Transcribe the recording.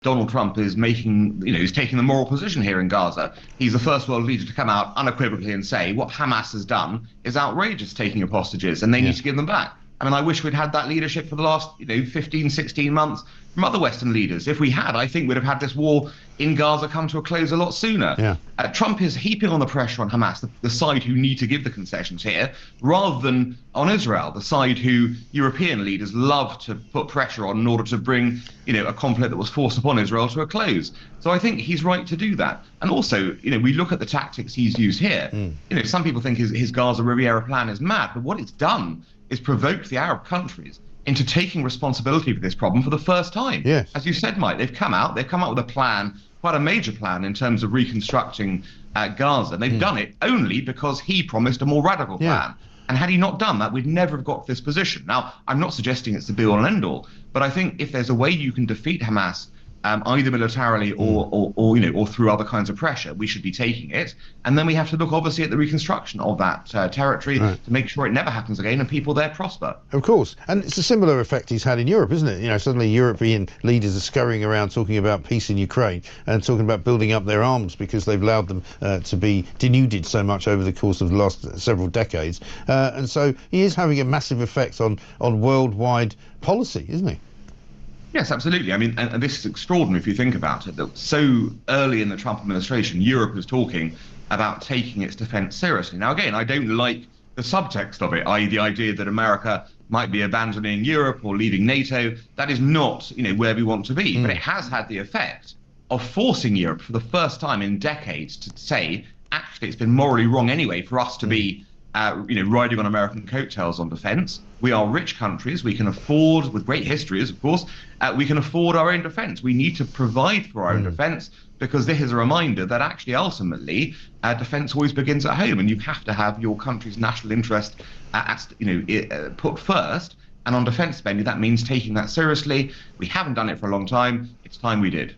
Donald Trump is making, he's taking the moral position here in Gaza. He's the first world leader to come out unequivocally and say what Hamas has done is outrageous, taking up hostages, and they need to give them back. I mean, I wish we'd had that leadership for the last, 15, 16 months from other Western leaders. If we had, I think we'd have had this war in Gaza come to a close a lot sooner. Yeah. Trump is heaping on the pressure on Hamas, the side who need to give the concessions here, rather than on Israel, the side who European leaders love to put pressure on in order to bring, a conflict that was forced upon Israel to a close. So I think he's right to do that. And also, we look at the tactics he's used here. Some people think his Gaza Riviera plan is mad, but what it's done is provoked the Arab countries into taking responsibility for this problem for the first time. Yes. As you said, Mike, they've come up with a plan, quite a major plan in terms of reconstructing Gaza. And they've done it only because he promised a more radical plan. And had he not done that, we'd never have got to this position. Now, I'm not suggesting it's the be-all and end-all, but I think if there's a way you can defeat Hamas, either militarily or through other kinds of pressure, we should be taking it. And then we have to look, obviously, at the reconstruction of that territory to make sure it never happens again and people there prosper. Of course. And it's a similar effect he's had in Europe, isn't it? Suddenly European leaders are scurrying around talking about peace in Ukraine and talking about building up their arms because they've allowed them to be denuded so much over the course of the last several decades. And so he is having a massive effect on worldwide policy, isn't he? Yes, absolutely. I mean, and this is extraordinary if you think about it, that so early in the Trump administration, Europe was talking about taking its defense seriously. Now, again, I don't like the subtext of it, i.e. the idea that America might be abandoning Europe or leaving NATO. That is not, where we want to be. But it has had the effect of forcing Europe for the first time in decades to say, actually, it's been morally wrong anyway for us to be riding on American coattails on defense. We are rich countries. We can afford, with great histories, of course, we can afford our own defense. We need to provide for our own defense because this is a reminder that actually, ultimately, defense always begins at home, and you have to have your country's national interest, put first. And on defense spending, that means taking that seriously. We haven't done it for a long time. It's time we did.